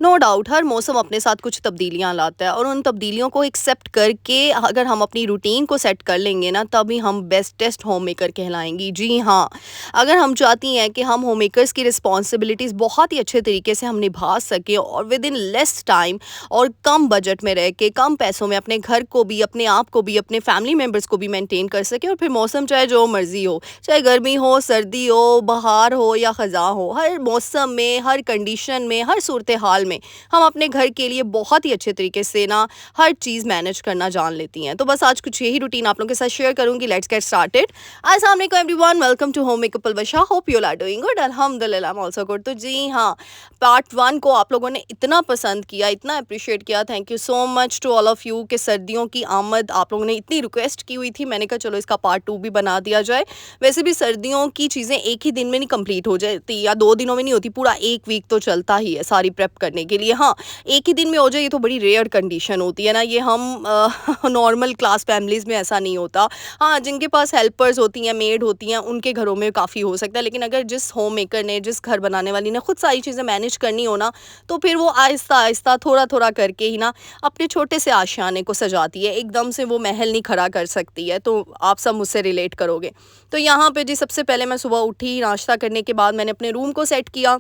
No doubt हर मौसम अपने साथ कुछ तब्दीलियाँ लाता है और उन तब्दीलियों को एक्सेप्ट करके अगर हम अपनी रूटीन को सेट कर लेंगे ना तभी हम बेस्टेस्ट होम मेकर कहलाएंगी। जी हाँ, अगर हम चाहती हैं कि हम होम मेकर्स की रिस्पॉन्सिबिलिटीज़ बहुत ही अच्छे तरीके से हम निभा सकें और विद इन लेस टाइम और कम बजट में रह के कम पैसों में अपने घर को भी, अपने आप को भी, अपने फैमिली मेम्बर्स को भी मेंटेन कर सकें, और फिर मौसम चाहे जो मर्जी हो, चाहे गर्मी हो, सर्दी हो, बहार हो या ख़ज़ां हो, हर मौसम में, हर कंडीशन में, हर सूरत हाल में हम अपने घर के लिए बहुत ही अच्छे तरीके से ना हर चीज़ मैनेज करना जान लेती हैं। तो बस आज कुछ यही रूटीन आप लोगों के साथ शेयर करूंगी। Let's get started. अस्सलाम वालेकुम everyone, welcome to home makeup Palwasha. Hope you are doing good. अल्हम्दुलिल्लाह आई एम आल्सो गुड। तो जी हाँ, पार्ट 1 को आप लोगों ने इतना पसंद किया, इतना अप्रिशिएट किया, thank you so much to all of you कि सर्दियों की आमद आप लोगों ने इतनी रिक्वेस्ट की हुई थी। मैंने कहा चलो इसका पार्ट 2 भी बना दिया जाए। वैसे भी सर्दियों की चीज़ें एक ही दिन में नहीं कंप्लीट हो जाती या 2 दिनों में नहीं होती, पूरा 1 वीक तो चलता ही है सारी प्रेप करने के लिए। हाँ, एक ही दिन में हो जाए ये तो बड़ी रेयर कंडीशन होती है ना, ये हम नॉर्मल क्लास फैमिलीज़ में ऐसा नहीं होता। हाँ, जिनके पास हेल्पर्स होती हैं, मेड होती हैं, उनके घरों में काफ़ी हो सकता है, लेकिन अगर जिस होम मेकर ने, जिस घर बनाने वाली ने खुद सारी चीज़ें मैनेज करनी हो ना, तो फिर वो आहिस्ता आहिस्ता थोड़ा थोड़ा करके ही ना अपने छोटे से आशियाने को सजाती है। एकदम से वो महल नहीं खड़ा कर सकती है। तो आप सब मुझसे रिलेट करोगे। तो यहाँ पे जी सबसे पहले मैं सुबह उठी, नाश्ता करने के बाद मैंने अपने रूम को सेट किया।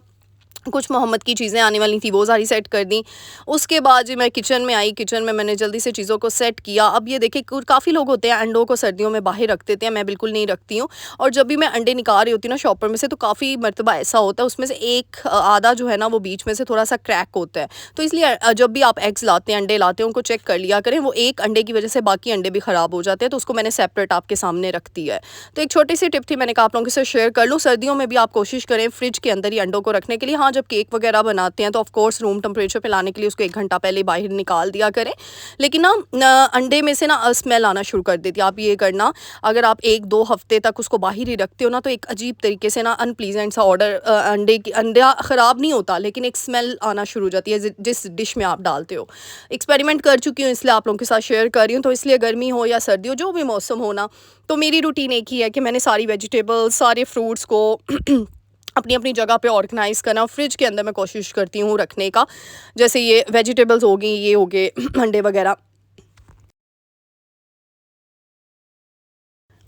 कुछ मोहम्मद की चीज़ें आने वाली थी, वो सारी सेट कर दी। उसके बाद जी मैं किचन में आई। किचन में मैंने जल्दी से चीज़ों को सेट किया। अब ये देखिए काफ़ी लोग होते हैं अंडों को सर्दियों में बाहर रख देते हैं, मैं बिल्कुल नहीं रखती हूँ। और जब भी मैं अंडे निकाल रही होती हूँ ना शॉपर में से, तो काफ़ी मरतबा ऐसा होता है उसमें से एक आधा जो है ना वो बीच में से थोड़ा सा क्रैक होता है। तो इसलिए जब भी आप एग्स लाते हैं, अंडे लाते हैं, उनको चेक कर लिया करें। वो एक अंडे की वजह से बाकी अंडे भी ख़राब हो जाते हैं, तो उसको मैंने सेपरेट आपके सामने रख दिया है। तो एक छोटी सी टिप थी, मैंने कहा आप लोगों के साथ शेयर कर लूँ। सर्दियों में भी आप कोशिश करें फ्रिज के अंदर ही अंडों को रखने के लिए। हाँ, जब केक वगैरह बनाते हैं तो ऑफ कोर्स रूम टेम्परेचर पे लाने के लिए उसको 1 घंटा पहले बाहर निकाल दिया करें। लेकिन ना अंडे में से ना स्मेल आना शुरू कर देती है। आप ये करना, अगर आप 1-2 हफ्ते तक उसको बाहर ही रखते हो ना, तो एक अजीब तरीके से ना अनप्लीजेंट सा ऑर्डर अंडा ख़राब नहीं होता, लेकिन एक स्मेल आना शुरू हो जाती है जिस डिश में आप डालते हो। एक्सपेरिमेंट कर चुकी हूँ, इसलिए आप लोगों के साथ शेयर कर रही हूँ। तो इसलिए गर्मी हो या सर्दी हो, जो भी मौसम हो ना, तो मेरी रूटीन एक ही है कि मैंने सारी वेजिटेबल्स, सारे फ्रूट्स को अपनी अपनी जगह पे ऑर्गेनाइज़ करना। फ्रिज के अंदर मैं कोशिश करती हूँ रखने का। जैसे ये वेजिटेबल्स हो गई, ये हो गए अंडे वगैरह।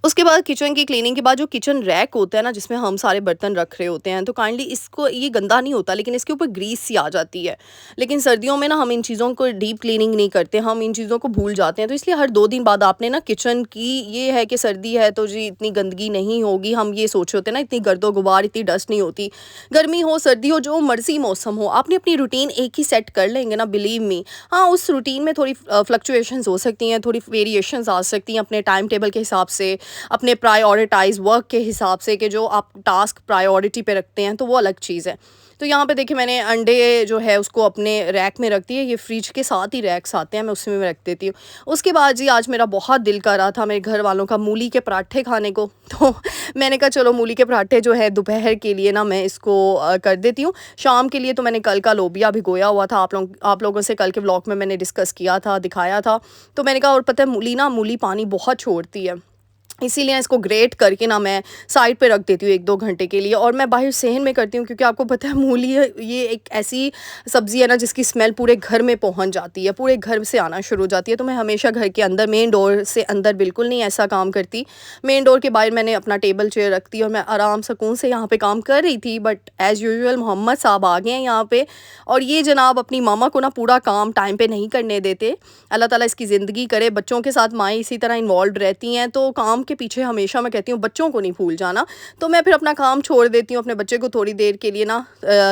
उसके बाद किचन की क्लीनिंग के बाद जो किचन रैक होता है ना, जिसमें हम सारे बर्तन रख रहे होते हैं, तो काइंडली इसको, ये गंदा नहीं होता लेकिन इसके ऊपर ग्रीस सी आ जाती है। लेकिन सर्दियों में ना हम इन चीज़ों को डीप क्लीनिंग नहीं करते, हम इन चीज़ों को भूल जाते हैं। तो इसलिए हर 2 दिन बाद आपने ना किचन की, ये है कि सर्दी है तो जी इतनी गंदगी नहीं होगी, हम ये सोच रहे होते हैं ना, इतनी गर्दो गुबार, इतनी डस्ट नहीं होती। गर्मी हो, सर्दी हो, जो मर्जी मौसम हो, आपने अपनी रूटीन एक ही सेट कर लेंगे ना, बिलीव मी। हाँ, उस रूटीन में थोड़ी फ्लक्चुएशंस हो सकती हैं, थोड़ी वेरिएशंस आ सकती हैं अपने टाइम टेबल के हिसाब से, अपने प्रायोरिटाइज वर्क के हिसाब से, कि जो आप टास्क प्रायोरिटी पे रखते हैं, तो वो अलग चीज़ है। तो यहाँ पे देखिए मैंने अंडे जो है उसको अपने रैक में रख दिए। ये फ्रिज के साथ ही रैक्स आते हैं, मैं उसी में रख देती हूँ। उसके बाद जी आज मेरा बहुत दिल कर रहा था मेरे घर वालों का मूली के पराठे खाने को, तो मैंने कहा चलो मूली के पराठे जो है दोपहर के लिए ना मैं इसको कर देती हूँ। शाम के लिए तो मैंने कल का लोबिया भिगोया हुआ था, आप लोगों से कल के ब्लॉग में मैंने डिस्कस किया था, दिखाया था। तो मैंने कहा, और पता है मूली पानी बहुत छोड़ती है, इसीलिए इसको ग्रेट करके ना मैं साइड पे रख देती हूँ 1-2 घंटे के लिए। और मैं बाहर सेहन में करती हूँ, क्योंकि आपको पता है मूली ये एक ऐसी सब्ज़ी है ना जिसकी स्मेल पूरे घर में पहुँच जाती है, पूरे घर से आना शुरू हो जाती है। तो मैं हमेशा घर के अंदर, मेन डोर से अंदर बिल्कुल नहीं ऐसा काम करती। मेन डोर के बाहर मैंने अपना टेबल चेयर रखती और मैं आराम सुकून से यहाँ पे काम कर रही थी। बट एज़ यूजुअल मोहम्मद साहब आ गए हैं यहाँ पे, और ये जनाब अपनी मामा को ना पूरा काम टाइम पे नहीं करने देते। अल्लाह ताला इसकी ज़िंदगी करे। बच्चों के साथ माएँ इसी तरह इन्वॉल्व रहती हैं, तो काम के पीछे हमेशा मैं कहती हूँ बच्चों को नहीं भूल जाना। तो मैं फिर अपना काम छोड़ देती हूँ, अपने बच्चे को थोड़ी देर के लिए ना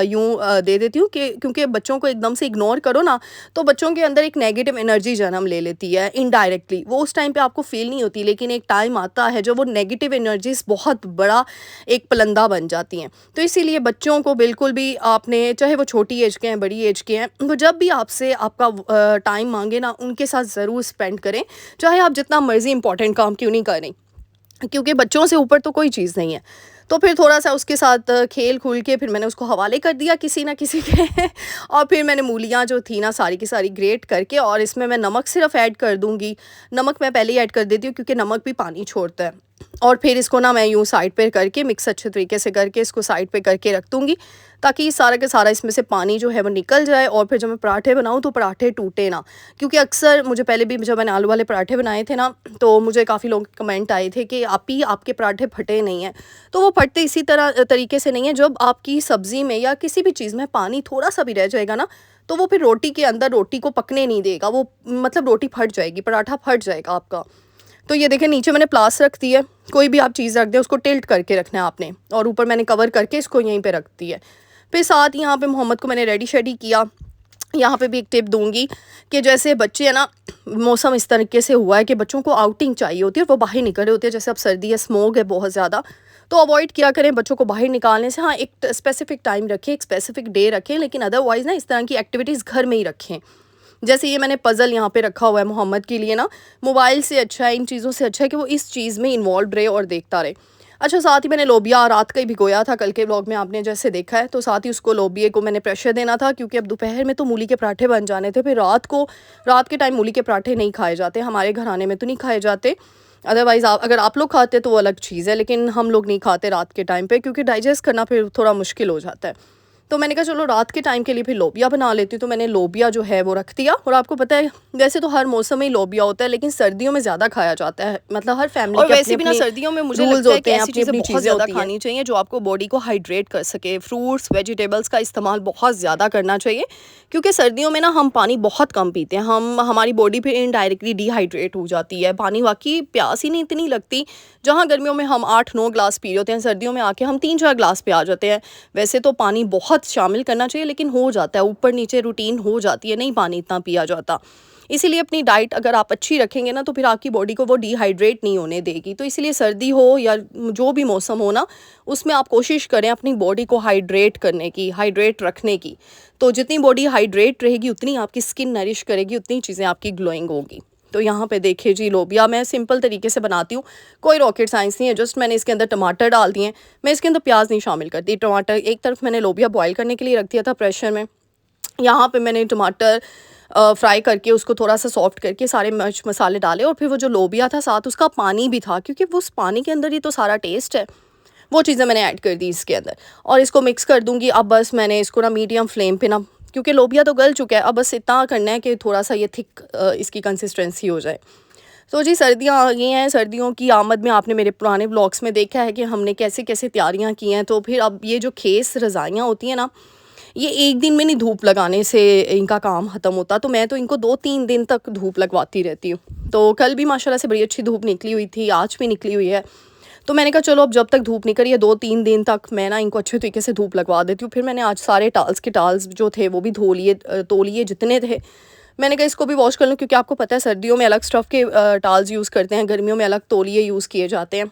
यूँ दे देती हूँ, कि क्योंकि बच्चों को एकदम से इग्नोर करो ना, तो बच्चों के अंदर एक नेगेटिव एनर्जी जन्म ले लेती है इनडायरेक्टली। वो उस टाइम पे आपको फील नहीं होती, लेकिन एक टाइम आता है जब वो नेगेटिव एनर्जीज बहुत बड़ा एक पलंदा बन जाती हैं। तो इसीलिए बच्चों को बिल्कुल भी आपने, चाहे वो छोटी एज के हैं, बड़ी एज के हैं, वो जब भी आपसे आपका टाइम मांगे ना, उनके साथ ज़रूर स्पेंड करें, चाहे आप जितना मर्ज़ी इंपॉर्टेंट काम क्यों नहीं करें, क्योंकि बच्चों से ऊपर तो कोई चीज़ नहीं है। तो फिर थोड़ा-सा उसके साथ खेल खूल के फिर मैंने उसको हवाले कर दिया किसी ना किसी के और फिर मैंने मूलियाँ जो थी ना सारी की सारी ग्रेट करके, और इसमें मैं नमक सिर्फ़ ऐड कर दूँगी। नमक मैं पहले ही ऐड कर देती हूँ, क्योंकि नमक भी पानी छोड़ता है। और फिर इसको ना मैं यूँ साइड पे करके मिक्स अच्छे तरीके से करके इसको साइड पे करके रख दूँगी, ताकि सारा का सारा इसमें से पानी जो है वो निकल जाए। और फिर जब मैं पराठे बनाऊँ तो पराठे टूटे ना, क्योंकि अक्सर मुझे पहले भी जब मैंने आलू वाले पराठे बनाए थे ना, तो मुझे काफ़ी लोग कमेंट आए थे कि आप ही आपके पराठे फटे नहीं हैं। तो वो फटते इसी तरह तरीके से नहीं है, जब आपकी सब्ज़ी में या किसी भी चीज़ में पानी थोड़ा सा भी रह जाएगा ना, तो वो फिर रोटी के अंदर रोटी को पकने नहीं देगा, वो मतलब रोटी फट जाएगी, पराठा फट जाएगा आपका। तो ये देखें, नीचे मैंने प्लास रख दी है, कोई भी आप चीज़ रख दें उसको टिल्ट करके रखना है आपने, और ऊपर मैंने कवर करके इसको यहीं पे रख दी है। फिर साथ यहाँ पे मोहम्मद को मैंने रेडी शेडी किया। यहाँ पे भी एक टिप दूंगी कि जैसे बच्चे हैं ना, मौसम इस तरीके से हुआ है कि बच्चों को आउटिंग चाहिए होती है, वो बाहर निकल रहे होते हैं। जैसे अब सर्दी है, स्मोक है बहुत ज़्यादा, तो अवॉइड किया करें बच्चों को बाहर निकालने से। हाँ, एक स्पेसिफिक टाइम रखें, एक स्पेसिफिक डे रखें, लेकिन अदरवाइज़ ना इस तरह की एक्टिविटीज़ घर में ही रखें। जैसे ये मैंने पज़ल यहाँ पे रखा हुआ है मोहम्मद के लिए ना, मोबाइल से अच्छा है, इन चीज़ों से अच्छा है कि वो इस चीज़ में इन्वॉल्व रहे और देखता रहे। अच्छा, साथ ही मैंने लोबिया रात का ही भिगोया था, कल के व्लॉग में आपने जैसे देखा है, तो साथ ही उसको लोबिये को मैंने प्रेशर देना था, क्योंकि अब दोपहर में तो मूली के पराठे बन जाने थे। फिर रात के टाइम मूली के पराठे नहीं खाए जाते, हमारे घराने में तो नहीं खाए जाते। अदरवाइज़ अगर आप लोग खाते तो वो अलग चीज़ है, लेकिन हम लोग नहीं खाते रात के टाइम पे, क्योंकि डाइजेस्ट करना फिर थोड़ा मुश्किल हो जाता है। तो मैंने कहा चलो रात के टाइम के लिए फिर लोबिया बना लेती हूँ। तो मैंने लोबिया जो है वो रख दिया। और आपको पता है वैसे तो हर मौसम में ही लोबिया होता है, लेकिन सर्दियों में ज़्यादा खाया जाता है। मतलब हर फैमिली और के वैसे भी ना अपने सर्दियों में मुझे रूल्स लगता है कि होते हैं, ऐसी अपनी चीज़ें अपनी बहुत चीज़ें ज़्यादा होती हैं। खानी चाहिए जो आपको बॉडी को हाइड्रेट कर सके। फ्रूट्स वेजिटेबल्स का इस्तेमाल बहुत ज़्यादा करना चाहिए, क्योंकि सर्दियों में ना हम पानी बहुत कम पीते हैं, हमारी बॉडी पे इनडायरेक्टली डिहाइड्रेट हो जाती है। पानी वाकई प्यास ही नहीं इतनी लगती। जहाँ गर्मियों में हम 8-9 ग्लास पी रहे होते हैं, सर्दियों में आके हम 3-4 ग्लास पे आ जाते हैं। वैसे तो पानी बहुत शामिल करना चाहिए, लेकिन हो जाता है, ऊपर नीचे रूटीन हो जाती है, नहीं पानी इतना पिया जाता। इसीलिए अपनी डाइट अगर आप अच्छी रखेंगे ना, तो फिर आपकी बॉडी को वो डिहाइड्रेट नहीं होने देगी। तो इसलिए सर्दी हो या जो भी मौसम हो ना, उसमें आप कोशिश करें अपनी बॉडी को हाइड्रेट करने की, हाइड्रेट रखने की। तो जितनी बॉडी हाइड्रेट रहेगी, उतनी आपकी स्किन नरिश करेगी, उतनी चीज़ें आपकी ग्लोइंग होगी। तो यहाँ पे देखिए जी, लोबिया मैं सिंपल तरीके से बनाती हूँ, कोई रॉकेट साइंस नहीं है। जस्ट मैंने इसके अंदर टमाटर डाल दिए हैं, मैं इसके अंदर प्याज नहीं शामिल करती। टमाटर एक तरफ मैंने लोबिया बॉईल करने के लिए रख दिया था प्रेशर में। यहाँ पे मैंने टमाटर फ्राई करके उसको थोड़ा सा सॉफ्ट करके सारे मिर्च मसाले डाले, और फिर वो जो लोबिया था साथ उसका पानी भी था, क्योंकि वो उस पानी के अंदर ही तो सारा टेस्ट है। वो चीज़ें मैंने ऐड कर दी इसके अंदर, और इसको मिक्स कर दूँगी। अब बस मैंने इसको ना मीडियम फ्लेम पे ना, क्योंकि लोबिया तो गल चुका है, अब बस इतना करना है कि थोड़ा सा ये थिक इसकी कंसिस्टेंसी हो जाए। तो जी सर्दियाँ आ गई हैं, सर्दियों की आमद में आपने मेरे पुराने व्लॉग्स में देखा है कि हमने कैसे कैसे तैयारियाँ की हैं। तो फिर अब ये जो खेस रज़ाइयाँ होती हैं ना, ये एक दिन में नहीं धूप लगाने से इनका काम ख़त्म होता, तो मैं तो इनको 2-3 दिन तक धूप लगवाती रहती हूँ। तो कल भी माशाल्लाह से बड़ी अच्छी धूप निकली हुई थी, आज भी निकली हुई है। तो मैंने कहा चलो अब जब तक धूप निकली है 2-3 दिन तक मैं ना इनको अच्छे तरीके से धूप लगवा देती हूँ। फिर मैंने आज सारे टाल्स जो थे वो भी धो लिए, तौलिए जितने थे। मैंने कहा इसको भी वॉश कर लूँ, क्योंकि आपको पता है सर्दियों में अलग स्टफ़ के टाल्स यूज़ करते हैं, गर्मियों में अलग तौलिए यूज़ किए जाते हैं।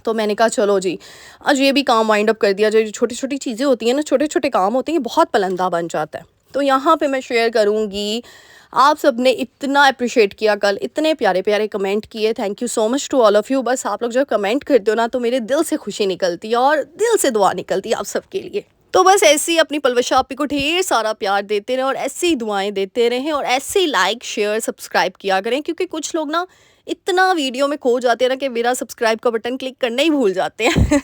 तो मैंने कहा चलो जी, आज ये भी काम वाइंड अप कर दिया जाए। जो छोटी-छोटी चीज़ें होती हैं ना, छोटे-छोटे काम होते हैं, ये बहुत पलंदा बन जाता है। तो यहाँ पे मैं शेयर करूँगी, आप सबने इतना अप्रिशिएट किया कल, इतने प्यारे-प्यारे कमेंट किए, thank you so much to all of you. बस आप लोग जब कमेंट करते हो ना, तो मेरे दिल से खुशी निकलती है और दिल से दुआ निकलती है आप सबके लिए। तो बस ऐसे ही अपनी पलवशा आपी को ढेर सारा प्यार देते रहें, और ऐसे ही दुआएँ देते रहें, और ऐसे ही लाइक, शेयर, सब्सक्राइब किया करें, क्योंकि कुछ लोग ना इतना वीडियो में खो जाते हैं ना कि मेरा सब्सक्राइब का बटन क्लिक करना ही भूल जाते हैं।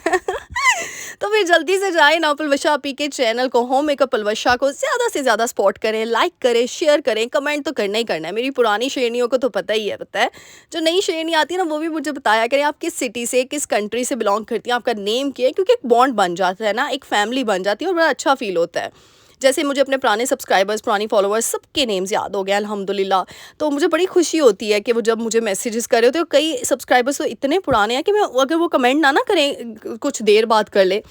तो फिर जल्दी से जाएँ ना पलवशा आपी के चैनल को, होम मेकअप पलवशा को ज़्यादा से ज़्यादा सपोर्ट करें, लाइक करें, शेयर करें, कमेंट तो करना ही करना है। मेरी पुरानी शेरनियों को तो पता ही है, पता है। जो नई शेरनी आती है ना, वो भी मुझे बताया करें आप किस सिटी से, किस कंट्री से बिलोंग करती हैं, आपका नेम क्या है, क्योंकि एक बॉन्ड बन जाता है ना, एक फैमिली बन जाती है और बड़ा अच्छा फ़ील होता है। जैसे मुझे अपने पुराने सब्सक्राइबर्स, पुरानी फॉलोअर्स सबके नेम्स याद हो गए अल्हम्दुलिल्लाह। तो मुझे बड़ी खुशी होती है कि वो जब मुझे मैसेजेस कर रहे होते हैं, कई सब्सक्राइबर्स तो इतने पुराने हैं कि मैं अगर वो कमेंट ना करें, कुछ देर बाद कर ले,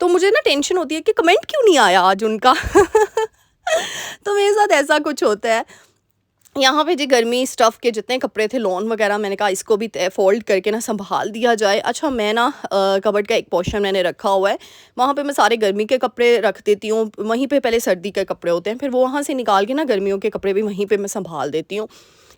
तो मुझे ना टेंशन होती है कि कमेंट क्यों नहीं आया आज उनका। तो मेरे साथ ऐसा कुछ होता है। यहाँ पे जी गर्मी स्टफ़ के जितने कपड़े थे, लॉन वगैरह, मैंने कहा इसको भी फ़ोल्ड करके ना संभाल दिया जाए। अच्छा, मैं ना कबर्ड का एक पोर्शन मैंने रखा हुआ है, वहाँ पे मैं सारे गर्मी के कपड़े रख देती हूँ। वहीं पे पहले सर्दी के कपड़े होते हैं, फिर वो वहाँ से निकाल के ना गर्मियों के कपड़े भी वहीं पे मैं संभाल देती हूँ।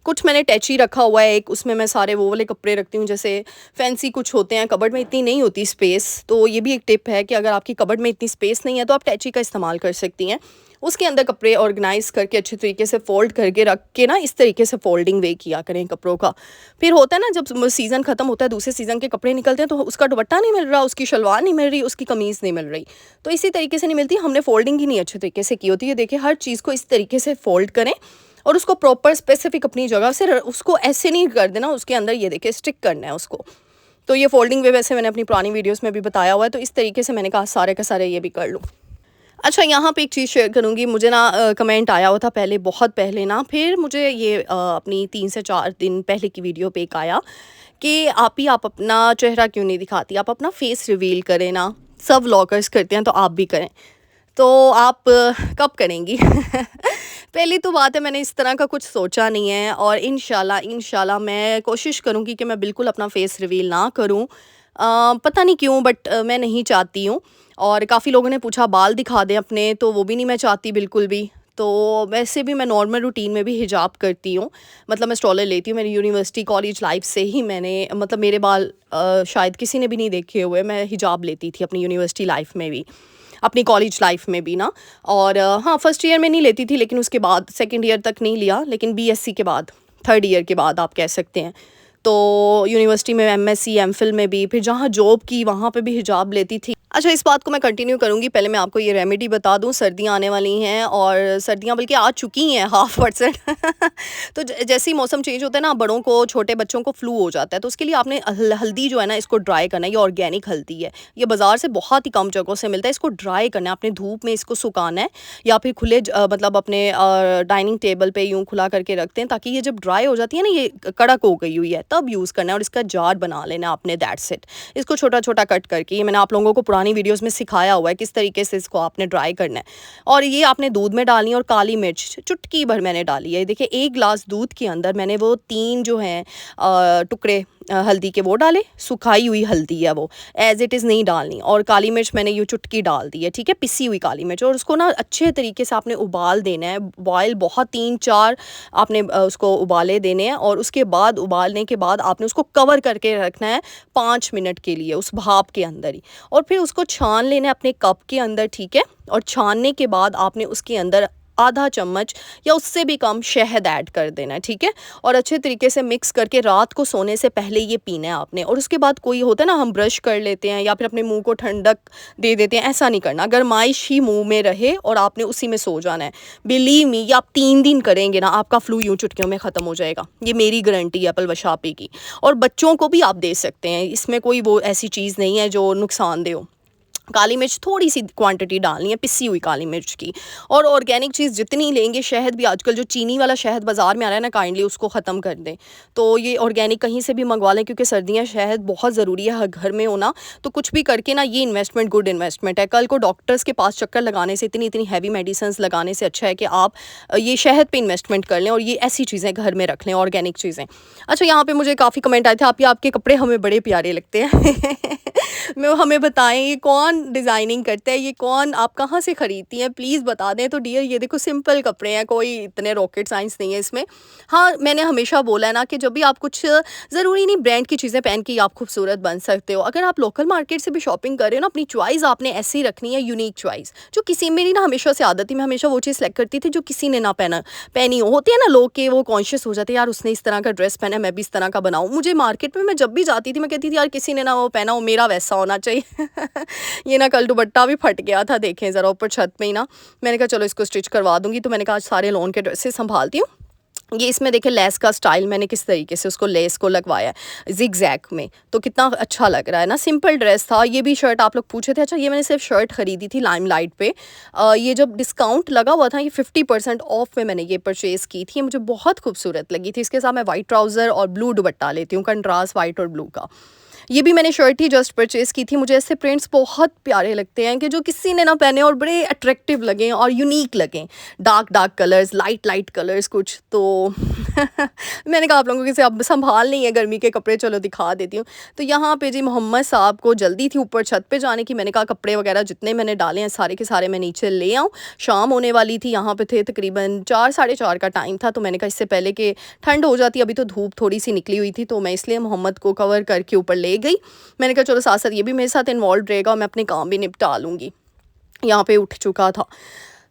कुछ मैंने टैची रखा हुआ है एक, उसमें मैं सारे वो वाले कपड़े रखती हूँ, जैसे फैंसी कुछ होते हैं। कबर्ड में इतनी नहीं होती स्पेस, तो ये भी एक टिप है कि अगर आपकी कबर्ड में इतनी स्पेस नहीं है तो आप टैची का इस्तेमाल कर सकती हैं। उसके अंदर कपड़े ऑर्गेनाइज करके अच्छे तरीके से फ़ोल्ड करके रख के ना इस तरीके से फ़ोल्डिंग वे किया करें कपड़ों का। फिर होता है ना जब सीज़न ख़त्म होता है, दूसरे सीज़न के कपड़े निकलते हैं, तो उसका दुपट्टा नहीं मिल रहा, उसकी शलवार नहीं मिल रही, उसकी कमीज़ नहीं मिल रही, तो इसी तरीके से नहीं मिलती। हमने फ़ोल्डिंग ही नहीं अच्छे तरीके से की होती है। देखिए हर चीज़ को इस तरीके से फ़ोल्ड करें और उसको प्रॉपर स्पेसिफिक अपनी जगह से उसको ऐसे नहीं कर देना, उसके अंदर ये देखिए स्टिक करना है उसको। तो ये फ़ोल्डिंग वे वैसे मैंने अपनी पुरानी वीडियोस में भी बताया हुआ है, तो इस तरीके से मैंने कहा सारे के सारे ये भी कर लूँ। अच्छा, यहाँ पे एक चीज़ शेयर करूँगी। मुझे ना कमेंट आया हुआ था पहले, बहुत पहले ना, फिर मुझे ये अपनी 3 से 4 दिन पहले की वीडियो पे एक आया कि आप अपना चेहरा क्यों नहीं दिखाती, आप अपना फेस रिवील करें ना, सब व्लॉगर्स करते हैं तो आप भी करें। तो आप कब करेंगी? पहली तो बात है, मैंने इस तरह का कुछ सोचा नहीं है, और इंशाल्लाह मैं कोशिश करूँगी कि मैं बिल्कुल अपना फेस रिवील ना करूँ। पता नहीं क्यों, बट मैं नहीं चाहती हूँ। और काफ़ी लोगों ने पूछा बाल दिखा दें अपने, तो वो भी नहीं मैं चाहती बिल्कुल भी। तो वैसे भी मैं नॉर्मल रूटीन में भी हिजाब करती हूँ, मतलब मैं स्टॉलर लेती हूँ। मेरी यूनिवर्सिटी कॉलेज लाइफ से ही मैंने, मतलब मेरे बाल शायद किसी ने भी नहीं देखे हुए, मैं हिजाब लेती थी अपनी यूनिवर्सिटी लाइफ में भी, अपनी कॉलेज लाइफ में भी ना। और हाँ, फर्स्ट ईयर में नहीं लेती थी, लेकिन उसके बाद सेकंड ईयर तक नहीं लिया, लेकिन बीएससी के बाद, थर्ड ईयर के बाद आप कह सकते हैं। तो यूनिवर्सिटी में एमएससी एमफिल में भी, फिर जहाँ जॉब की वहाँ पे भी हिजाब लेती थी। अच्छा, इस बात को मैं कंटिन्यू करूँगी। पहले मैं आपको ये रेमेडी बता दूँ, सर्दियाँ आने वाली हैं, और सर्दियाँ बल्कि आ चुकी हैं 1/2%। तो जैसे ही मौसम चेंज होता है ना, बड़ों को, छोटे बच्चों को फ्लू हो जाता है, तो उसके लिए आपने हल्दी जो है ना, इसको ड्राई करना है। ये ऑर्गेनिक हल्दी है, ये बाज़ार से बहुत ही कम जगहों से मिलता है। इसको ड्राई करना है, आपने धूप में इसको सुखाना है, या फिर खुले मतलब अपने डाइनिंग टेबल पे यूँ खुला करके रखते हैं, ताकि ये जब ड्राई हो जाती है ना, ये कड़क हो गई हुई है, तब यूज़ करना है। और इसका जार बना लेना आपने, दैट्स इट। इसको छोटा छोटा कट करके, ये मैंने आप लोगों को पुरानी वीडियोस में सिखाया हुआ है किस तरीके से इसको आपने ड्राई करना है। और ये आपने दूध में डालनी है, और काली मिर्च चुटकी भर मैंने डाली है। देखिए 1 गिलास दूध के अंदर मैंने वो 3 जो हैं टुकड़े हल्दी के वो डाले, सुखाई हुई हल्दी है वो, एज इट इज़ नहीं डालनी। और काली मिर्च मैंने यूँ चुटकी डाल दी है, ठीक है, पिसी हुई काली मिर्च। और उसको ना अच्छे तरीके से आपने उबाल देना है, बॉयल बहुत 3-4 आपने उसको उबाले देने हैं। और उसके बाद, उबालने के बाद आपने उसको कवर करके रखना है 5 मिनट के लिए उस भाप के अंदर ही। और फिर उसको छान लेना है अपने कप के अंदर, ठीक है। और छानने के बाद आपने उसके अंदर आधा चम्मच या उससे भी कम शहद ऐड कर देना है, ठीक है। और अच्छे तरीके से मिक्स करके रात को सोने से पहले ये पीना है आपने। और उसके बाद, कोई होता है ना, हम ब्रश कर लेते हैं या फिर अपने मुंह को ठंडक दे देते हैं, ऐसा नहीं करना। गरमाइश ही मुंह में रहे और आपने उसी में सो जाना है। बिलीव मी, ये आप 3 दिन करेंगे ना, आपका फ्लू यूँ चुटकियों में ख़त्म हो जाएगा। ये मेरी गारंटी है पलवशापी की। और बच्चों को भी आप दे सकते हैं, इसमें कोई वो ऐसी चीज़ नहीं है जो नुकसानदेह हो। काली मिर्च थोड़ी सी क्वांटिटी डालनी है, पिसी हुई काली मिर्च की। और ऑर्गेनिक चीज़ जितनी लेंगे, शहद भी आजकल जो चीनी वाला शहद बाज़ार में आ रहा है ना, काइंडली उसको ख़त्म कर दें। तो ये ऑर्गेनिक कहीं से भी मंगवा लें, क्योंकि सर्दियाँ शहद बहुत ज़रूरी है हर घर में होना। तो कुछ भी करके ना, ये इन्वेस्टमेंट गुड इन्वेस्टमेंट है। कल को डॉक्टर्स के पास चक्कर लगाने से, इतनी इतनी हैवी मेडिसिन लगाने से अच्छा है कि आप ये शहद पे इन्वेस्टमेंट कर लें, और ये ऐसी चीज़ें घर में रख लें, ऑर्गेनिक चीज़ें। अच्छा, यहाँ पे मुझे काफ़ी कमेंट आए थे, आपके कपड़े हमें बड़े प्यारे लगते हैं। हमें बताएं, ये कौन डिज़ाइनिंग करता है, ये कौन, आप कहाँ से ख़रीदती हैं, प्लीज़ बता दें। तो डियर, ये देखो सिंपल कपड़े हैं, कोई इतने रॉकेट साइंस नहीं है इसमें। हाँ, मैंने हमेशा बोला है ना कि जब भी आप कुछ, ज़रूरी नहीं ब्रांड की चीज़ें पहन के आप खूबसूरत बन सकते हो। अगर आप लोकल मार्केट से भी शॉपिंग कर रहे हो ना, अपनी चॉइस आपने ऐसी रखनी है, यूनिक चॉइस। जो किसी, मेरी ना हमेशा से आदत थी, मैं हमेशा वो चीज़ सेलेक्ट करती थी जो किसी ने ना पहनी हो। होती है ना लोग के, वो कॉन्शियस हो जाते हैं, यार उसने इस तरह का ड्रेस पहना है, मैं भी इस तरह का बनाऊँ। मुझे मार्केट में, मैं जब भी जाती थी, मैं कहती थी यार किसी ने ना वो पहना हो, मेरा वैसा होना चाहिए। ये ना कल दुपट्टा भी फट गया था, देखें ज़रा ऊपर छत में ही ना। मैंने कहा चलो इसको स्टिच करवा दूंगी। तो मैंने कहा आज सारे लॉन के ड्रेसेस संभालती हूँ। ये इसमें देखें लेस का स्टाइल मैंने किस तरीके से उसको लेस को लगवाया है ज़िगज़ैग में, तो कितना अच्छा लग रहा है ना। सिंपल ड्रेस था। ये भी शर्ट आप लोग पूछे थे, अच्छा ये मैंने सिर्फ शर्ट ख़रीदी थी लाइमलाइट पे। ये जब डिस्काउंट लगा हुआ था, ये 50% ऑफ में मैंने ये परचेज़ की थी। मुझे बहुत खूबसूरत लगी थी। इसके साथ मैं वाइट ट्राउज़र और ब्लू दुपट्टा लेती हूँ, कंट्रास्ट वाइट और ब्लू का। ये भी मैंने शर्ट ही जस्ट परचेज़ की थी। मुझे ऐसे प्रिंट्स बहुत प्यारे लगते हैं कि जो किसी ने ना पहने और बड़े अट्रैक्टिव लगें और यूनिक लगें। डार्क कलर्स, लाइट कलर्स कुछ तो। मैंने कहा आप लोगों के से अब संभाल नहीं है गर्मी के कपड़े, चलो दिखा देती हूँ। तो यहाँ पे जी मोहम्मद साहब को जल्दी थी ऊपर छत पे जाने की। मैंने कहा कपड़े वगैरह जितने मैंने डाले हैं सारे के सारे मैं नीचे ले आऊँ। शाम होने वाली थी, यहाँ पे थे तकरीबन 4 साढ़े 4 का टाइम था। तो मैंने कहा इससे पहले कि ठंड हो जाती, अभी तो धूप थोड़ी सी निकली हुई थी, तो मैं इसलिए मोहम्मद को कवर करके ऊपर ले गई। मैंने कहा चलो साथ साथ ये भी मेरे साथ इन्वॉल्व रहेगा और मैं अपने काम भी निपटा लूँगी। यहाँ पे उठ चुका था।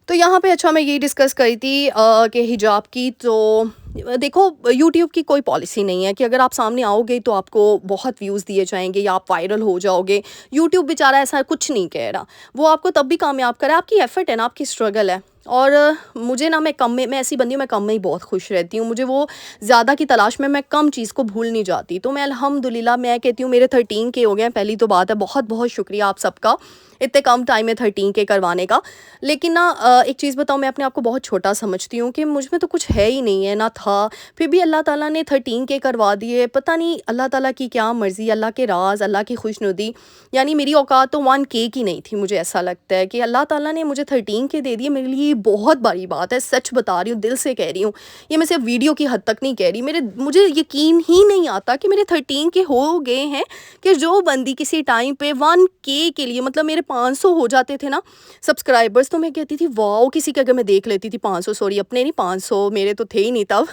तो यहाँ पे अच्छा मैं यही डिस्कस करी थी कि हिजाब की। तो देखो, यूट्यूब की कोई पॉलिसी नहीं है कि अगर आप सामने आओगे तो आपको बहुत व्यूज़ दिए जाएंगे या आप वायरल हो जाओगे। यूट्यूब बेचारा ऐसा कुछ नहीं कह रहा, वो आपको तब भी कामयाब करे, आपकी एफर्ट है ना, आपकी स्ट्रगल है। और मुझे ना, मैं कम में, मैं ऐसी बंदी हूँ, मैं कम में ही बहुत खुश रहती हूँ। मुझे वो ज़्यादा की तलाश में, मैं कम चीज़ को भूल नहीं जाती। तो मैं अल्हम्दुलिल्लाह, मैं कहती हूँ मेरे 13 के हो गए हैं, पहली तो बात है। बहुत बहुत शुक्रिया आप सबका, इतने कम टाइम में 13 के करवाने का। लेकिन ना एक चीज़ बताऊँ, मैं अपने आप को बहुत छोटा समझती हूँ कि मुझ में तो कुछ है ही नहीं है, ना था। फिर भी अल्लाह ताला ने 13 के करवा दिए। पता नहीं अल्लाह ताला की क्या मर्ज़ी, अल्लाह के राज़, अल्लाह की खुशनुदी। यानी मेरी औकात तो 1 के की नहीं थी। मुझे ऐसा लगता है कि अल्लाह ताला ने मुझे 13 के दे दिए, मेरे लिए ये बहुत बड़ी बात है। सच बता रही हूँ, दिल से कह रही हूँ। ये मैं सिर्फ वीडियो की हद तक नहीं कह रही। मुझे यकीन ही नहीं आता कि मेरे 13 के हो गए हैं। कि जो बंदी किसी टाइम पे 1 के लिए, मतलब मेरे 500 हो जाते थे ना सब्सक्राइबर्स, तो मैं कहती थी वाओ। किसी के अगर मैं देख लेती थी 500, सॉरी अपने नहीं, 500 मेरे तो थे ही नहीं तब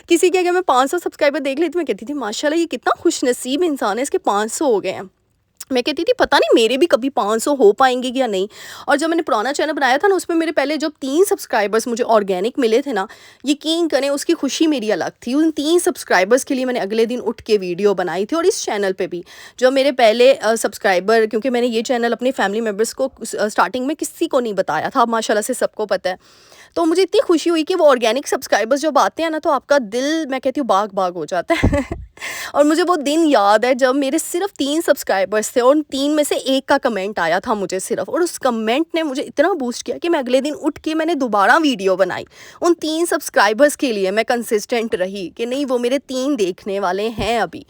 किसी के अगर मैं 500 सब्सक्राइबर देख लेती, मैं कहती थी माशाल्लाह, ये कितना खुशनसीब इंसान है, इसके 500 हो गए हैं। मैं कहती थी पता नहीं मेरे भी कभी 500 हो पाएंगे या नहीं। और जब मैंने पुराना चैनल बनाया था ना, उसमें मेरे पहले जब 3 सब्सक्राइबर्स मुझे ऑर्गेनिक मिले थे ना, यकीन करें उसकी खुशी मेरी अलग थी। उन 3 सब्सक्राइबर्स के लिए मैंने अगले दिन उठ के वीडियो बनाई थी। और इस चैनल पे भी जो मेरे पहले सब्सक्राइबर, क्योंकि मैंने ये चैनल अपने फैमिली मेम्बर्स को स्टार्टिंग में किसी को नहीं बताया था, अब माशाल्लाह से सबको पता है। तो मुझे इतनी खुशी हुई कि वो ऑर्गेनिक सब्सक्राइबर्स जब आते हैं ना, तो आपका दिल, मैं कहती हूँ, बाग बाग हो जाता है और मुझे वो दिन याद है जब मेरे सिर्फ 3 सब्सक्राइबर्स थे और उन 3 में से 1 का कमेंट आया था मुझे सिर्फ। और उस कमेंट ने मुझे इतना बूस्ट किया कि मैं अगले दिन उठ के मैंने दोबारा वीडियो बनाई। उन 3 सब्सक्राइबर्स के लिए मैं कंसिस्टेंट रही कि नहीं, वो मेरे 3 देखने वाले हैं अभी।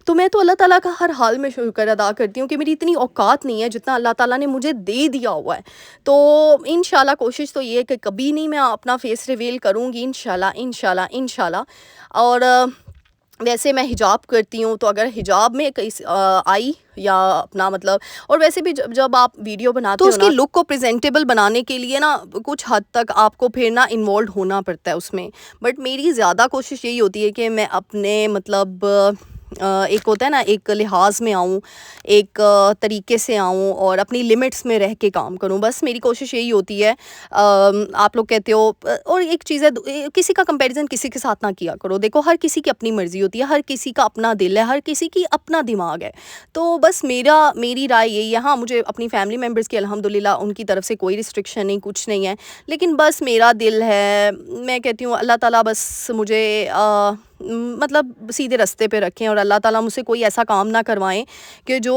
तो मैं तो अल्लाह ताला का हर हाल में शुक्र अदा करती हूँ कि मेरी इतनी औकात नहीं है जितना अल्लाह ताला ने मुझे दे दिया हुआ है। तो इंशाल्लाह कोशिश तो ये है कि कभी नहीं मैं अपना फेस रिवील करूँगी, इंशाल्लाह इंशाल्लाह इंशाल्लाह। और वैसे मैं हिजाब करती हूँ, तो अगर हिजाब में कहीं आई या अपना मतलब, और वैसे भी जब जब आप वीडियो बनाते तो हो उसकी ना, लुक को प्रेजेंटेबल बनाने के लिए ना कुछ हद तक आपको फिर ना इन्वॉल्व होना पड़ता है उसमें। बट मेरी ज़्यादा कोशिश यही होती है कि मैं अपने मतलब एक होता है ना, एक लिहाज में आऊँ, एक तरीके से आऊँ और अपनी लिमिट्स में रह के काम करूँ। बस मेरी कोशिश यही होती है। आप लोग कहते हो और एक चीज़ है, किसी का कंपैरिजन किसी के साथ ना किया करो। देखो, हर किसी की अपनी मर्ज़ी होती है, हर किसी का अपना दिल है, हर किसी की अपना दिमाग है। तो बस मेरी राय यही है। हाँ, मुझे अपनी फैमिली मेम्बर्स की अल्हम्दुलिल्लाह उनकी तरफ से कोई रिस्ट्रिक्शन नहीं, कुछ नहीं है। लेकिन बस मेरा दिल है, मैं कहती हूँ अल्लाह ताला बस मुझे मतलब सीधे रास्ते पे रखें और अल्लाह ताला मुझसे कोई ऐसा काम ना करवाएं कि जो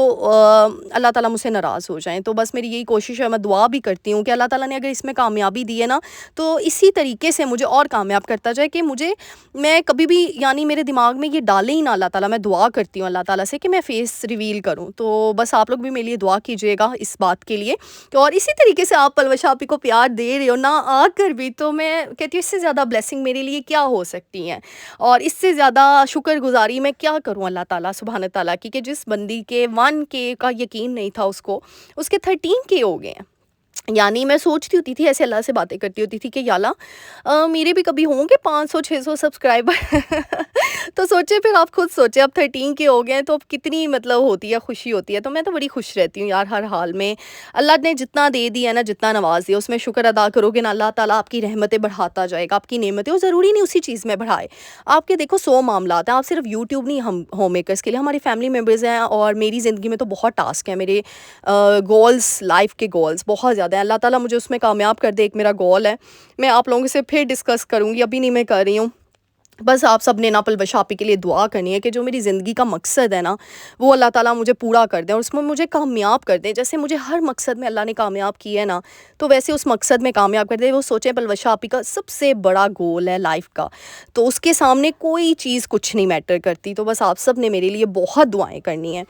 अल्लाह ताला मुझसे नाराज़ हो जाएं। तो बस मेरी यही कोशिश है। मैं दुआ भी करती हूँ कि अल्लाह ताला ने अगर इसमें कामयाबी दी है ना, तो इसी तरीके से मुझे और कामयाब करता जाए कि मैं कभी भी, यानी मेरे दिमाग में ये डाले ही ना अल्लाह ताला। मैं दुआ करती हूँ अल्लाह ताला से कि मैं फ़ेस रिवील करूँ। तो बस आप लोग भी मेरे लिए दुआ कीजिएगा इस बात के लिए। और इसी तरीके से आप पलवश आपी को प्यार दे रहे हो ना आकर भी, तो मैं कहती हूँ इससे ज़्यादा ब्लेसिंग मेरे लिए क्या हो सकती हैं। और इससे ज़्यादा शुक्रगुज़ारी मैं क्या करूँ अल्लाह ताला सुब्हान ताला की, कि जिस बंदी के 1 के का यकीन नहीं था उसको, उसके 13 के हो गए हैं। यानी मैं सोचती होती थी, ऐसे अल्लाह से बातें करती होती थी कि या अल्लाह मेरे भी कभी होंगे 500-600 सब्सक्राइबर तो सोचे, फिर आप खुद सोचे, अब 13 के हो गए हैं तो अब कितनी मतलब होती है, खुशी होती है। तो मैं तो बड़ी खुश रहती हूँ यार हर हाल में। अल्लाह ने जितना दे दिया ना, जितना नवाज दिया, उसमें शुक्र अदा करोगे ना, अल्लाह ताला आपकी रहमतें बढ़ाता जाएगा, आपकी नेमतें। और ज़रूरी नहीं उसी चीज़ में बढ़ाए। आपके देखो 100 मामलात हैं, आप सिर्फ यूट्यूब नहीं, हम होम मेकर्स के लिए हमारी फैमिली मेम्बर्स हैं और मेरी ज़िंदगी में तो बहुत टास्क हैं। मेरे गोल्स, लाइफ के गोल्स बहुत ज़्यादा हैं। अल्लाह ताला मुझे उसमें कामयाब कर दे। एक मेरा गोल है, मैं आप लोगों से फिर डिस्कस करूँगी, अभी नहीं मैं कर रही हूँ। बस आप सब ने ना पलवश आपी के लिए दुआ करनी है कि जो मेरी ज़िंदगी का मकसद है ना, वो अल्लाह ताला मुझे पूरा कर दें और उसमें मुझे कामयाब कर दें। जैसे मुझे हर मकसद में अल्लाह ने कामयाब किया है ना, तो वैसे उस मकसद में कामयाब कर दें। वो सोचें, पलवश आपी का सबसे बड़ा गोल है लाइफ का, तो उसके सामने कोई चीज़ कुछ नहीं मैटर करती। तो बस आप सब ने मेरे लिए बहुत दुआएं करनी है।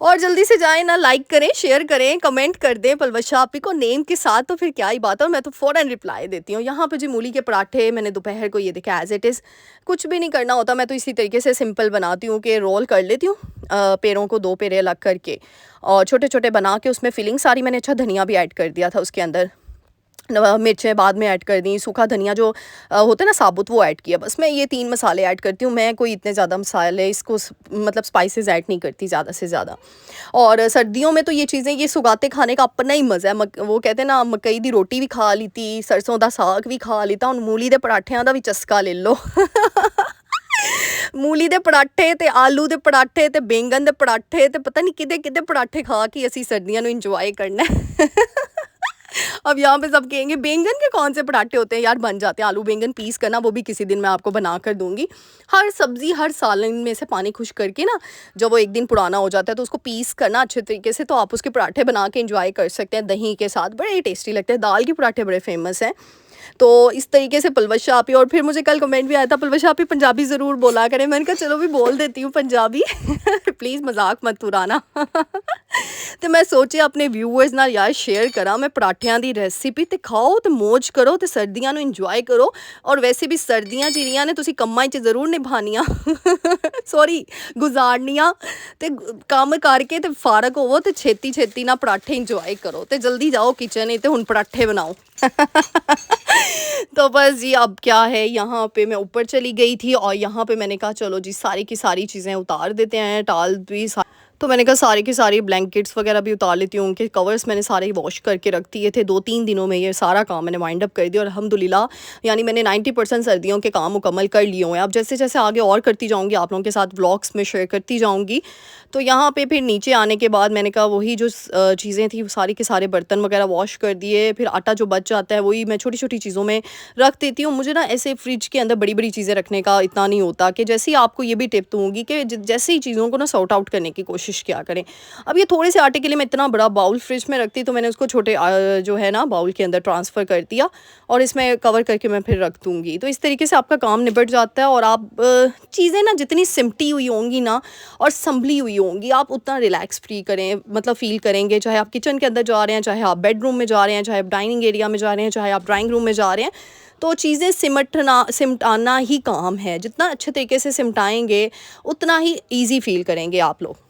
और जल्दी से जाएँ ना, लाइक करें, शेयर करें, कमेंट कर दें पलवश आपी को नेम के साथ, तो फिर क्या ही बात है। और मैं तो फ़ौरन रिप्लाई देती हूँ। यहाँ पे जी मूली के पराठे मैंने दोपहर को ये देखा, एज़ इट इज़ कुछ भी नहीं करना होता। मैं तो इसी तरीके से सिंपल बनाती हूँ कि रोल कर लेती हूँ, पैरों को 2 पैरे अलग करके और छोटे-छोटे बना के उसमें फिलिंग सारी मैंने, अच्छा धनिया भी ऐड कर दिया था उसके अंदर। मिर्चें बाद में ऐड कर दी, सूखा धनिया जो होता है ना साबुत, वो ऐड किया। बस मैं ये 3 मसाले ऐड करती हूँ। मैं कोई इतने ज़्यादा मसाले इसको मतलब स्पाइसेस ऐड नहीं करती ज़्यादा से ज़्यादा। और सर्दियों में तो ये चीज़ें, ये सुगाते खाने का अपना ही मज़ा है। वो कहते हैं ना, मकई दी रोटी भी खा लीती, सरसों दा साग भी खा लीता, हुण मूली दे पराठियां दा भी चस्का ले लो। मूली दे पराठे ते आलू दे पराठे ते बैंगन दे पराठे ते पता नहीं किदे किदे पराठे खा के असी सर्दियां नूं इंजॉय करना है। अब यहाँ पे सब कहेंगे बैंगन के कौन से पराठे होते हैं यार, बन जाते हैं। आलू बैंगन पीस करना, वो भी किसी दिन मैं आपको बना कर दूंगी। हर सब्जी, हर सालन में से पानी खुश करके ना, जब वो एक दिन पुराना हो जाता है तो उसको पीस करना अच्छे तरीके से, तो आप उसके पराठे बना के इंजॉय कर सकते हैं दही के साथ, बड़े टेस्टी लगते हैं। दाल के पराठे बड़े फेमस हैं। तो इस तरीके से पलवश आपी। और फिर मुझे कल कमेंट भी आया था, पलवश आपी पंजाबी ज़रूर बोला करें। मैंने कहा चलो भी बोल देती हूँ पंजाबी। प्लीज़ मजाक मत उड़ाना। तो मैं सोचे अपने व्यूअर्स नाल यार शेयर करा मैं पराठियां दी रेसिपी, ते खाओ ते मौज करो ते सर्दियां नूं इंजॉय करो। और वैसे भी सर्दियां जिहड़ियां ने तुसी कम्मां च ज़रूर निभानियां। सॉरी, गुजारनियां। ते कम्म करके ते फारग होवो ते छेती छेती ना पराठे इंजॉय करो, ते जल्दी जाओ किचन ते हुण पराठे बनाओ। तो बस जी, अब क्या है, यहाँ पे मैं ऊपर चली गई थी और यहाँ पे मैंने कहा चलो जी सारी की सारी चीज़ें उतार देते हैं, टाल भी तो मैंने कहा सारी की सारी ब्लैंकेट्स वगैरह भी उतार लेती हूँ। उनके कवर्स मैंने सारे वॉश करके रख दिए थे। 2-3 दिनों में ये सारा काम मैंने वाइंड अप कर दिया और अल्हम्दुलिल्लाह, यानी मैंने 90% सर्दियों के काम मुकम्मल कर लिए हुए हैं। अब जैसे जैसे आगे और करती जाऊँगी, आप लोगों के साथ व्लॉग्स में शेयर करती जाऊँगी। तो यहाँ पे फिर नीचे आने के बाद मैंने कहा वही जो चीज़ें थी, सारी के सारे बर्तन वगैरह वॉश कर दिए। फिर आटा जो बच जाता है वही मैं छोटी छोटी चीज़ों में रख देती हूँ। मुझे ना ऐसे फ्रिज के अंदर बड़ी बड़ी चीज़ें रखने का इतना नहीं होता। कि जैसे ही आपको ये भी टिप दूँगी कि जैसे ही चीज़ों को ना सॉर्ट आउट करने की कोशिश किया करें। अब ये थोड़े से आटे के लिए मैं इतना बड़ा बाउल फ्रिज में रखती, तो मैंने उसको छोटे जो है ना बाउल के अंदर ट्रांसफ़र कर दिया और इसमें कवर करके मैं फिर रख दूँगी। तो इस तरीके से आपका काम निपट जाता है। और आप चीज़ें ना जितनी सिमटी हुई होंगी ना और संभली हुई होंगी, आप उतना रिलैक्स फ्री करें मतलब फ़ील करेंगे। चाहे आप किचन के अंदर जा रहे हैं, चाहे आप बेडरूम में जा रहे हैं, चाहे आप डाइनिंग एरिया में जा रहे हैं, चाहे आप ड्राइंग रूम में जा रहे हैं। तो चीज़ें सिमटाना ही काम है। जितना अच्छे तरीके से सिमटाएँगे, उतना ही ईज़ी फ़ील करेंगे आप लोग।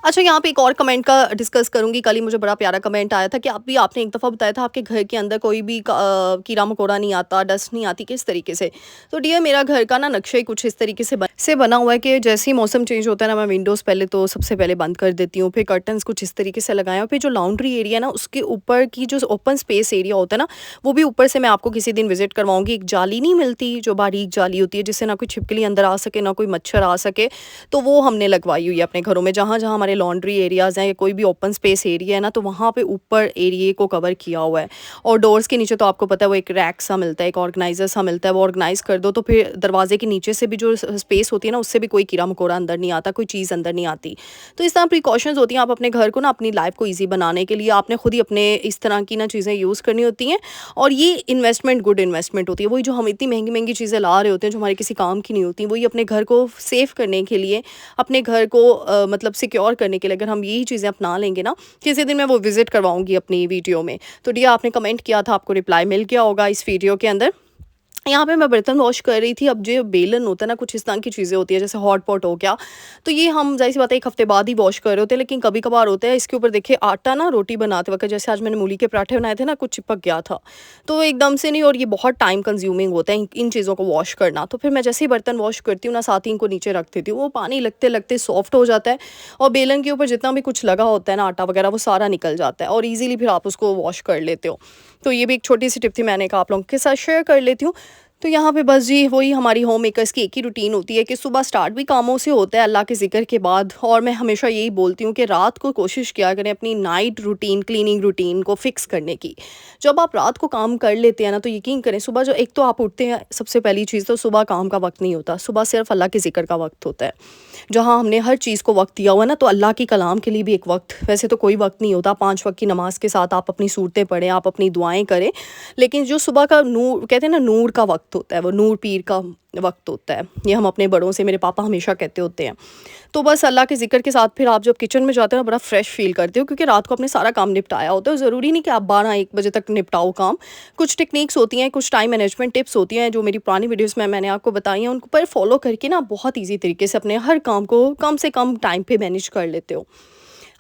अच्छा, यहाँ पे एक और कमेंट का डिस्कस करूँगी। कल ही मुझे बड़ा प्यारा कमेंट आया था कि आपने एक दफ़ा बताया था आपके घर के अंदर कोई भी कीड़ा मकोड़ा नहीं आता, डस्ट नहीं आती, किस तरीके से। तो डियर, मेरा घर का ना नक्शा ही कुछ इस तरीके से बना हुआ है कि जैसे ही मौसम चेंज होता है ना, मैं विंडोज़ पहले तो सबसे पहले बंद कर देती हूँ। फिर कर्टन्स कुछ इस तरीके से लगाए, और फिर जो लॉन्ड्री एरिया ना, उसके ऊपर की जो ओपन स्पेस एरिया होता है ना, वो भी ऊपर से मैं आपको किसी दिन विजिट करवाऊँगी। एक जाली नहीं मिलती जो बारीक जाली होती है, जिससे ना कोई छिपकली अंदर आ सके, ना कोई मच्छर आ सके, तो वो हमने लगवाई हुई है अपने घरों में। जहाँ जहाँ हमारे लॉन्ड्री एरियाज़ हैं या कोई भी ओपन स्पेस एरिया है ना, तो वहाँ पे ऊपर एरिया को कवर किया हुआ है। और डोर्स के नीचे तो आपको पता है वो एक रैक सा मिलता है, एक ऑर्गेनाइज़र सा मिलता है। वो ऑर्गेनाइज़ कर दो तो फिर दरवाजे के नीचे से भी जो स्पेस होती है ना, उससे भी कोई कीड़ा मकोड़ा अंदर नहीं आता, कोई चीज़ अंदर नहीं आती। तो इस तरह प्रिकॉशंस होती हैं। आप अपने घर को ना, अपनी लाइफ को ईजी बनाने के लिए आपने खुद ही अपने इस तरह की ना चीज़ें यूज़ करनी होती हैं। और ये इन्वेस्टमेंट गुड इन्वेस्टमेंट होती है। वही जो हम इतनी महंगी महंगी चीज़ें ला रहे होते हैं जो हमारे किसी काम की नहीं होती, वही अपने घर को सेव करने के लिए, अपने घर को मतलब सिक्योर करने के लिए अगर हम यही चीज़ें अपना लेंगे ना, किसी दिन मैं वो विजिट करवाऊंगी अपनी वीडियो में। तो डिया, आपने कमेंट किया था, आपको रिप्लाई मिल गया होगा इस वीडियो के अंदर। यहाँ पे मैं बर्तन वॉश कर रही थी। अब जो बेलन होता है ना, कुछ इस तरह की चीज़ें होती है, जैसे हॉट पॉट हो गया, तो ये हम ज़ाहिर सी बात है 1 हफ्ते बाद ही वॉश कर रहे होते हैं। लेकिन कभी कभार होता है इसके ऊपर देखिए आटा ना, रोटी बनाते वक्त, जैसे आज मैंने मूली के पराठे बनाए थे ना, कुछ चिपक गया था, तो एकदम से नहीं। और ये बहुत टाइम कंज्यूमिंग होता है इन चीज़ों को वॉश करना। तो फिर मैं जैसे ही बर्तन वॉश करती हूँ ना, साथ ही इनको नीचे रख देती हूँ। वो पानी लगते लगते सॉफ्ट हो जाता है और बेलन के ऊपर जितना भी कुछ लगा होता है ना, आटा वगैरह, वो सारा निकल जाता है और ईजिली फिर आप उसको वॉश कर लेते हो। तो ये भी एक छोटी सी टिप थी, मैंने कहा आप लोगों के साथ शेयर कर लेती हूँ। तो यहाँ पे बस जी, वही हमारी होम मेकर्स की एक ही रूटीन होती है कि सुबह स्टार्ट भी कामों से होता है अल्लाह के ज़िक्र के बाद। और मैं हमेशा यही बोलती हूँ कि रात को कोशिश किया करें अपनी नाइट रूटीन, क्लीनिंग रूटीन को फिक्स करने की। जब आप रात को काम कर लेते हैं ना, तो यकीन करें सुबह जो एक तो आप उठते हैं, सबसे पहली चीज़ तो सुबह काम का वक्त नहीं होता। सुबह सिर्फ अल्लाह के ज़िक्र का वक्त होता है। जहाँ हमने हर चीज़ को वक्त दिया हुआ है ना, तो अल्लाह की कलाम के लिए भी एक वक्त, वैसे तो कोई वक्त नहीं होता। 5 वक्त की नमाज के साथ आप अपनी सूरतें पढ़ें, आप अपनी दुआएं करें, लेकिन जो सुबह का नूर, कहते हैं ना नूर का वक्त होता है, वो नूर पीर का वक्त होता है। ये हम अपने बड़ों से, मेरे पापा हमेशा कहते होते हैं। तो बस अल्लाह के ज़िक्र के साथ फिर आप जब किचन में जाते हो ना, बड़ा फ्रेश फील करते हो, क्योंकि रात को आपने सारा काम निपटाया होता है। ज़रूरी नहीं कि आप 12-1 बजे तक निपटाओ काम। कुछ टेक्निक्स होती हैं, कुछ टाइम मैनेजमेंट टिप्स होती हैं, जो मेरी पुरानी वीडियोस में मैंने आपको बताई हैं, उनको पर फॉलो करके ना बहुत ईजी तरीके से अपने हर काम को कम से कम टाइम पे मैनेज कर लेते हो।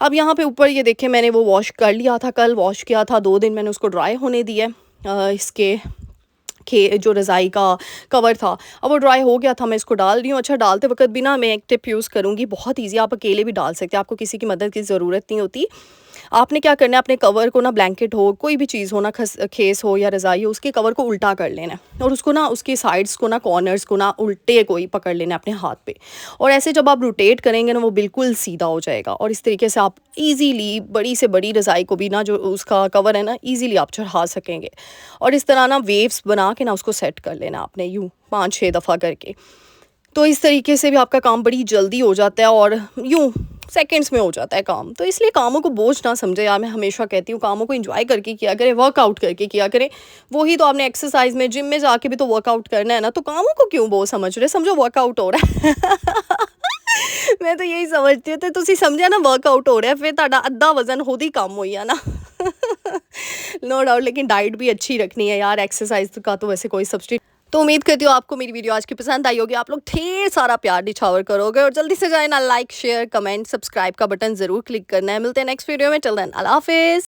अब यहाँ पे ऊपर ये देखिए, मैंने वो वॉश कर लिया था, कल वॉश किया था, 2 दिन मैंने उसको ड्राई होने दिया है। इसके जो रज़ाई का कवर था, अब वो ड्राई हो गया था, मैं इसको डाल रही हूँ। अच्छा, डालते वक़्त भी ना मैं एक टिप यूज़ करूँगी, बहुत ईज़ी, आप अकेले भी डाल सकते हैं, आपको किसी की मदद की ज़रूरत नहीं होती। आपने क्या करना है, अपने कवर को ना, ब्लैंकेट हो, कोई भी चीज़ हो ना, खेस हो या रज़ाई हो, उसके कवर को उल्टा कर लेना है और उसको ना, उसकी साइड्स को ना, कॉर्नर्स को ना उल्टे कोई पकड़ लेना है अपने हाथ पे, और ऐसे जब आप रोटेट करेंगे ना, वो बिल्कुल सीधा हो जाएगा और इस तरीके से आप ईज़िली बड़ी से बड़ी रज़ाई को भी ना, जो उसका कवर है ना, ईज़िली आप चढ़ा सकेंगे। और इस तरह ना वेव्स बना के ना उसको सेट कर लेना आपने, यूँ 5-6 दफ़ा करके। तो इस तरीके से भी आपका काम बड़ी जल्दी हो जाता है और यूँ सेकंड्स में हो जाता है काम। तो इसलिए कामों को बोझ ना समझें यार, मैं हमेशा कहती हूँ कामों को एंजॉय करके किया करें, वर्कआउट करके किया करें। वही तो आपने एक्सरसाइज में, जिम में जाके भी तो वर्कआउट करना है ना, तो कामों को क्यों बोझ समझ रहे, समझो वर्कआउट हो रहा है। मैं तो यही समझती हूँ, तो तुसी समझिया ना वर्कआउट हो रहा है, फिर ਤੁਹਾਡਾ ਅੱਧਾ वजन खुद ही कम होई जाना। नो डाउट, लेकिन डाइट भी अच्छी रखनी है यार, एक्सरसाइज का तो वैसे कोई सब्सिट्यूट। तो उम्मीद करती हूँ आपको मेरी वीडियो आज की पसंद आई होगी, आप लोग ढेर सारा प्यार निछावर करोगे और जल्दी से जाए ना, लाइक शेयर कमेंट सब्सक्राइब का बटन ज़रूर क्लिक करना है। मिलते हैं नेक्स्ट वीडियो में, टिल देन अल्लाह हाफिज़।